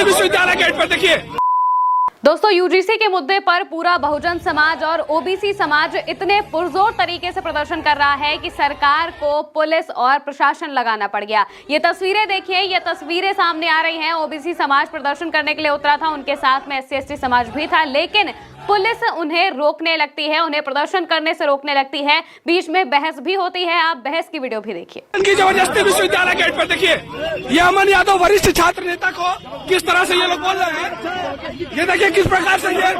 विश्वविद्यालय गेट पर देखिए। दोस्तों, यूजीसी के मुद्दे पर पूरा बहुजन समाज और ओबीसी समाज इतने पुरजोर तरीके से प्रदर्शन कर रहा है कि सरकार को पुलिस और प्रशासन लगाना पड़ गया। ये तस्वीरें देखिए, ये तस्वीरें सामने आ रही हैं। ओबीसी समाज प्रदर्शन करने के लिए उतरा था, उनके साथ में एससी एसटी समाज भी था, लेकिन पुलिस उन्हें रोकने लगती है, उन्हें प्रदर्शन करने से रोकने लगती है। बीच में बहस भी होती है। आप बहस की वीडियो भी देखिए। इनकी जबरदस्ती विश्वविद्यालय गेट पर देखिए। ये अमन यादव वरिष्ठ छात्र नेता को किस तरह से ये लोग बोल रहे हैं, ये देखिए किस प्रकार से ये।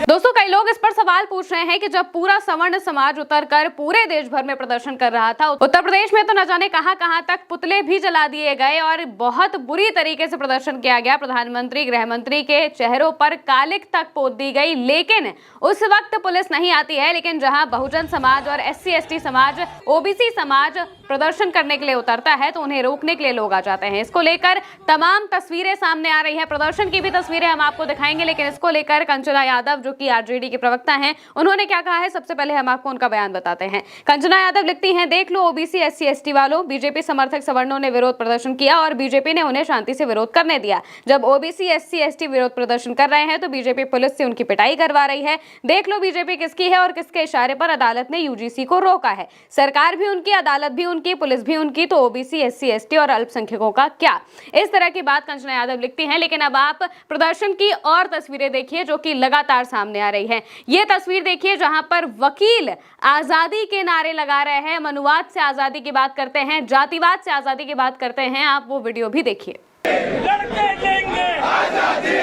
दोस्तों, कई लोग इस पर सवाल पूछ रहे हैं कि जब पूरा सवर्ण समाज उतरकर पूरे देश भर में प्रदर्शन कर रहा था, उत्तर प्रदेश में तो न जाने कहां तक पुतले भी जला दिए गए और बहुत बुरी तरीके से प्रदर्शन किया गया। प्रधानमंत्री, गृह मंत्री के चेहरों पर कालिक तक पोत दी गई, लेकिन उस वक्त पुलिस नहीं आती है। लेकिन जहां बहुजन समाज और एससी एसटी समाज, ओबीसी समाज प्रदर्शन करने के लिए उतरता है तो उन्हें रोकने के लिए लोग आ जाते हैं। इसको लेकर तमाम तस्वीरें सामने आ रही हैं। प्रदर्शन की भी तस्वीरें हम आपको दिखाएंगे, लेकिन इसको लेकर कंचना यादव, जो कि आरजेडी की प्रवक्ता हैं, उन्होंने क्या कहा है, सबसे पहले हम आपको उनका बयान बताते हैं। कंचना यादव लिखती हैं, देख लो ओबीसी एससी एसटी वालों, बीजेपी समर्थक सवर्णों ने विरोध प्रदर्शन किया और बीजेपी ने उन्हें शांति से विरोध करने दिया। जब ओबीसी एससी एसटी विरोध प्रदर्शन कर रहे हैं तो बीजेपी पुलिस से उनकी पिटाई करवा रही है। देख लो बीजेपी किसकी है और किसके इशारे पर अदालत ने यूजीसी को रोका है। सरकार भी उनकी, अदालत भी उनकी, पुलिस भी उनकी, तो ओबीसी एससी एसटी और अल्पसंख्यकों का क्या। इस तरह की बात कंचना यादव लिखती हैं। लेकिन अब आप प्रदर्शन की और तस्वीरें देखिए जो कि लगातार सामने आ रही है। ये तस्वीर देखिए जहां पर वकील आजादी के नारे लगा रहे हैं, मनुवाद से आजादी की बात करते हैं, जातिवाद से आजादी की बात करते हैं। आप वो वीडियो भी देखिए। लड़के लेंगे आजादी,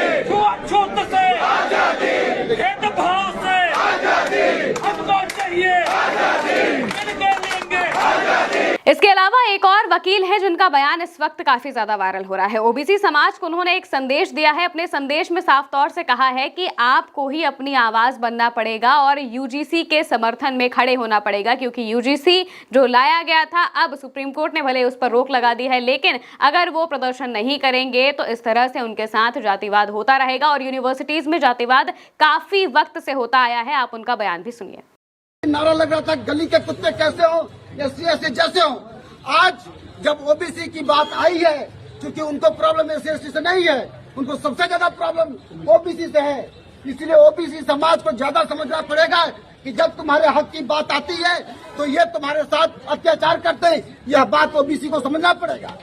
छूत से आजादी, भेदभाव से आजादी, हमको चाहिए आजादी, लड़के लेंगे आजादी। इसके अलावा एक और वकील है जिनका बयान इस वक्त काफी ज्यादा वायरल हो रहा है। ओबीसी समाज को उन्होंने एक संदेश दिया है। अपने संदेश में साफ तौर से कहा है कि आपको ही अपनी आवाज बनना पड़ेगा और यूजीसी के समर्थन में खड़े होना पड़ेगा, क्योंकि यूजीसी जो लाया गया था, अब सुप्रीम कोर्ट ने भले उस पर रोक लगा दी है, लेकिन अगर वो प्रदर्शन नहीं करेंगे तो इस तरह से उनके साथ जातिवाद होता रहेगा। और यूनिवर्सिटीज में जातिवाद काफी वक्त से होता आया है। आप उनका बयान भी सुनिए। नारा लग रहा था, गली के कुत्ते कैसे हो, एससी एसटी जैसे हो। आज जब ओबीसी की बात आई है, क्योंकि उनको प्रॉब्लम एससी एसटी से नहीं है, उनको सबसे ज्यादा प्रॉब्लम ओबीसी से है। इसलिए ओबीसी समाज को ज्यादा समझना पड़ेगा कि जब तुम्हारे हक की बात आती है तो ये तुम्हारे साथ अत्याचार करते हैं। यह बात ओबीसी को समझना पड़ेगा,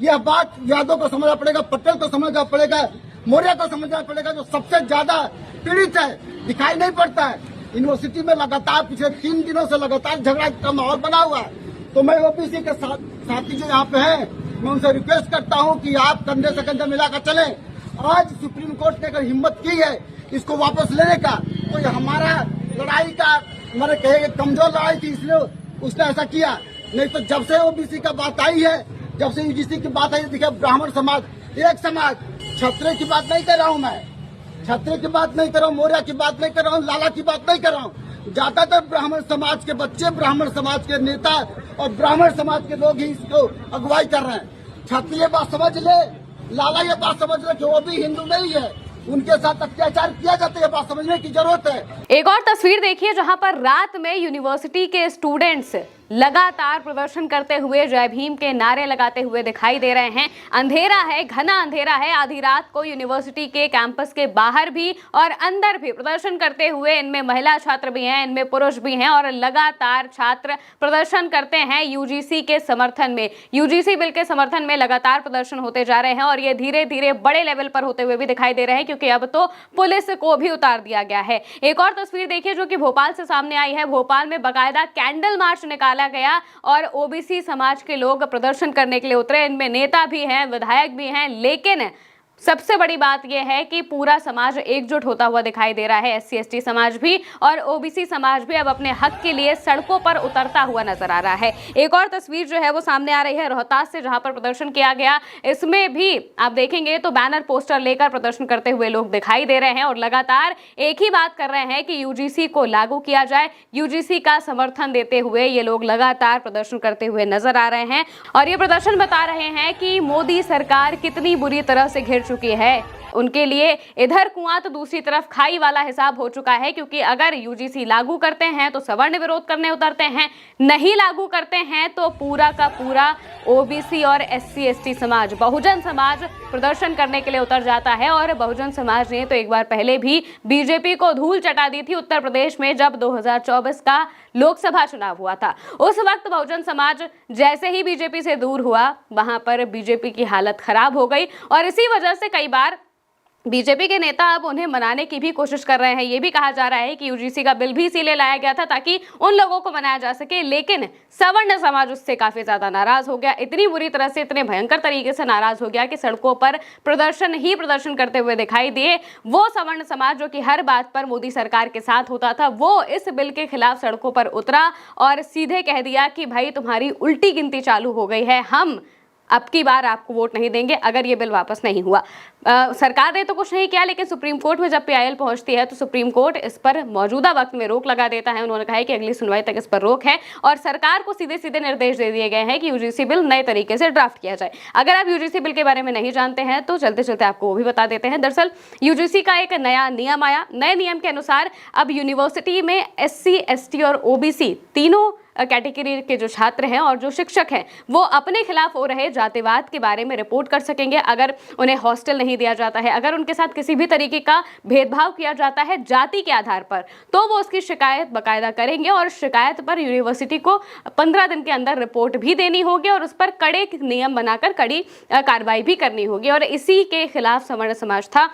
यह बात यादव को समझना पड़ेगा, पटेल को समझना पड़ेगा, मौर्य को समझना पड़ेगा, जो सबसे ज्यादा पीड़ित है, दिखाई नहीं पड़ता है। यूनिवर्सिटी में लगातार पिछले 3 दिनों से लगातार झगड़ा का माहौल बना हुआ है। तो मैं ओबीसी के साथी जो यहाँ पे हैं, मैं उनसे रिक्वेस्ट करता हूँ कि आप कंधे से कंधे मिलाकर चलें। आज सुप्रीम कोर्ट ने अगर हिम्मत की है इसको वापस लेने का, तो ये हमारा लड़ाई का, हमारे कहे कमजोर लड़ाई थी, इसलिए उसने ऐसा किया। नहीं तो जब से ओबीसी का बात आई है, जब से यूजीसी की बात आई, देखिए ब्राह्मण समाज एक समाज, क्षत्रिय की बात नहीं कर रहा हूँ मैं, क्षत्रिय की बात नहीं कर रहा हूँ, मौर्य की बात नहीं कर रहा हूँ, लाला की बात नहीं कर रहा हूँ। ज्यादातर ब्राह्मण समाज के बच्चे, ब्राह्मण समाज के नेता और ब्राह्मण समाज के लोग ही इसको अगुवाई कर रहे हैं। क्षत्रिय बात समझ ले, लाला ये बात समझ ले कि वो भी हिंदू नहीं है, उनके साथ अत्याचार किया जाता है, ये बात समझने की जरूरत है। एक और तस्वीर देखिए जहां पर रात में यूनिवर्सिटी के स्टूडेंट्स लगातार प्रदर्शन करते हुए जय भीम के नारे लगाते हुए दिखाई दे रहे हैं। अंधेरा है, घना अंधेरा है। आधी रात को यूनिवर्सिटी के कैंपस के बाहर भी और अंदर भी प्रदर्शन करते हुए, इनमें महिला छात्र भी हैं, इनमें पुरुष भी हैं, और लगातार छात्र प्रदर्शन करते हैं यूजीसी के समर्थन में। यूजीसी बिल के समर्थन में लगातार प्रदर्शन होते जा रहे हैं और ये धीरे धीरे बड़े लेवल पर होते हुए भी दिखाई दे रहे हैं, क्योंकि अब तो पुलिस को भी उतार दिया गया है। एक और तस्वीर देखिए जो कि भोपाल से सामने आई है। भोपाल में बाकायदा कैंडल मार्च निकाला गया और ओबीसी समाज के लोग प्रदर्शन करने के लिए उतरे। इनमें नेता भी हैं, विधायक भी हैं, लेकिन सबसे बड़ी बात यह है कि पूरा समाज एकजुट होता हुआ दिखाई दे रहा है। एससी एसटी समाज भी और ओबीसी समाज भी अब अपने हक के लिए सड़कों पर उतरता हुआ नजर आ रहा है। एक और तस्वीर जो है वो सामने आ रही है रोहतास से, जहां पर प्रदर्शन किया गया। इसमें भी आप देखेंगे तो बैनर पोस्टर लेकर प्रदर्शन करते हुए लोग दिखाई दे रहे हैं और लगातार एक ही बात कर रहे हैं कि यूजीसी को लागू किया जाए। यूजीसी का समर्थन देते हुए ये लोग लगातार प्रदर्शन करते हुए नजर आ रहे हैं और ये प्रदर्शन बता रहे हैं कि मोदी सरकार कितनी बुरी तरह से घिर चुकी है उनके लिए इधर कुआं तो दूसरी तरफ खाई वाला हिसाब हो चुका है, क्योंकि अगर यूजीसी लागू करते हैं तो सवर्ण विरोध करने उतरते हैं, नहीं लागू करते हैं तो पूरा का पूरा ओबीसी और एससी एसटी समाज, बहुजन समाज प्रदर्शन करने के लिए उतर जाता है। और बहुजन समाज ने तो एक बार पहले भी बीजेपी को धूल चटा दी थी उत्तर प्रदेश में, जब 2024 का लोकसभा चुनाव हुआ था। उस वक्त बहुजन समाज जैसे ही बीजेपी से दूर हुआ, वहां पर बीजेपी की हालत खराब हो गई और इसी वजह से कई बार बीजेपी के नेता अब उन्हें मनाने की भी कोशिश कर रहे हैं। ये भी कहा जा रहा है कि यूजीसी का बिल भी इसीलिए लाया गया था ताकि उन लोगों को मनाया जा सके, लेकिन सवर्ण समाज उससे काफी ज्यादा नाराज हो गया, इतनी बुरी तरह से, इतने भयंकर तरीके से नाराज हो गया कि सड़कों पर प्रदर्शन करते हुए दिखाई दिए। वो सवर्ण समाज जो कि हर बात पर मोदी सरकार के साथ होता था, वो इस बिल के खिलाफ सड़कों पर उतरा और सीधे कह दिया कि भाई तुम्हारी उल्टी गिनती चालू हो गई है, हम अब की बार आपको वोट नहीं देंगे अगर ये बिल वापस नहीं हुआ। सरकार ने तो कुछ नहीं किया, लेकिन सुप्रीम कोर्ट में जब पीआईएल पहुंचती है तो सुप्रीम कोर्ट इस पर मौजूदा वक्त में रोक लगा देता है। उन्होंने कहा है कि अगली सुनवाई तक इस पर रोक है और सरकार को सीधे सीधे निर्देश दे दिए गए हैं कि यूजीसी बिल नए तरीके से ड्राफ्ट किया जाए। अगर आप यूजीसी बिल के बारे में नहीं जानते हैं तो चलते चलते आपको वो भी बता देते हैं। दरअसल यूजीसी का एक नया नियम आया। नए नियम के अनुसार अब यूनिवर्सिटी में एससी, एसटी और ओबीसी तीनों कैटेगरी के जो छात्र हैं और जो शिक्षक हैं, वो अपने खिलाफ हो रहे जातिवाद के बारे में रिपोर्ट कर सकेंगे। अगर उन्हें हॉस्टल नहीं दिया जाता है, अगर उनके साथ किसी भी तरीके का भेदभाव किया जाता है जाति के आधार पर, तो वो उसकी शिकायत बाकायदा करेंगे और शिकायत पर यूनिवर्सिटी को 15 दिन के अंदर रिपोर्ट भी देनी होगी और उस पर कड़े नियम बनाकर कड़ी कार्रवाई भी करनी होगी। और इसी के खिलाफ सवर्ण समाज था।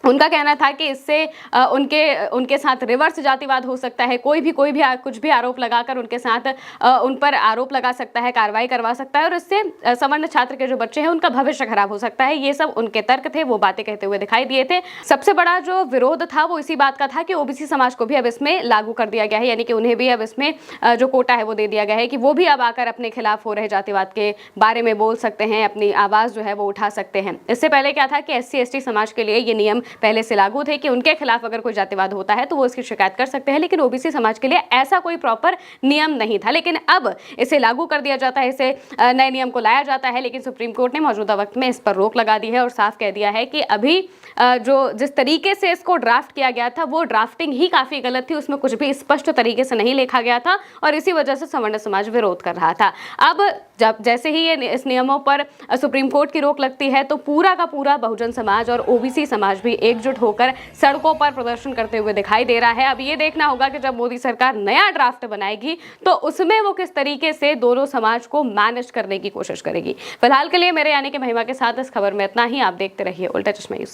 उनका कहना था कि इससे उनके साथ रिवर्स जातिवाद हो सकता है, कोई भी कुछ भी आरोप लगाकर उनके साथ उन पर आरोप लगा सकता है, कार्रवाई करवा सकता है और इससे सवर्ण छात्र के जो बच्चे हैं उनका भविष्य खराब हो सकता है। ये सब उनके तर्क थे, वो बातें कहते हुए दिखाई दिए थे। सबसे बड़ा जो विरोध था वो इसी बात का था कि ओबीसी समाज को भी अब इसमें लागू कर दिया गया है, यानी कि उन्हें भी अब इसमें जो कोटा है वो दे दिया गया है कि वो भी अब आकर अपने खिलाफ हो रहे जातिवाद के बारे में बोल सकते हैं, अपनी आवाज़ जो है वो उठा सकते हैं। इससे पहले क्या था कि एससी एसटी समाज के लिए ये नियम पहले से लागू थे कि उनके खिलाफ अगर कोई जातिवाद होता है तो वो इसकी शिकायत कर सकते हैं, लेकिन ओबीसी समाज के लिए ऐसा कोई प्रॉपर नियम नहीं था। लेकिन अब इसे लागू कर दिया जाता है, इसे नए नियम को लाया जाता है, लेकिन सुप्रीम कोर्ट ने मौजूदा वक्त में इस पर रोक लगा दी है और साफ कह दिया है कि अभी जो जिस तरीके से इसको ड्राफ्ट किया गया था वो ड्राफ्टिंग ही काफी गलत थी, उसमें कुछ भी स्पष्ट तरीके से नहीं लिखा गया था और इसी वजह से सवर्ण समाज विरोध कर रहा था। अब जब जैसे ही ये इस नियमों पर सुप्रीम कोर्ट की रोक लगती है तो पूरा का पूरा बहुजन समाज और ओबीसी समाज भी एकजुट होकर सड़कों पर प्रदर्शन करते हुए दिखाई दे रहा है। अब ये देखना होगा कि जब मोदी सरकार नया ड्राफ्ट बनाएगी तो उसमें वो किस तरीके से दोनों समाज को मैनेज करने की कोशिश करेगी। फिलहाल के लिए मेरे यानी कि महिमा के साथ इस खबर में इतना ही। आप देखते रहिए उल्टा चश्मा यूसी।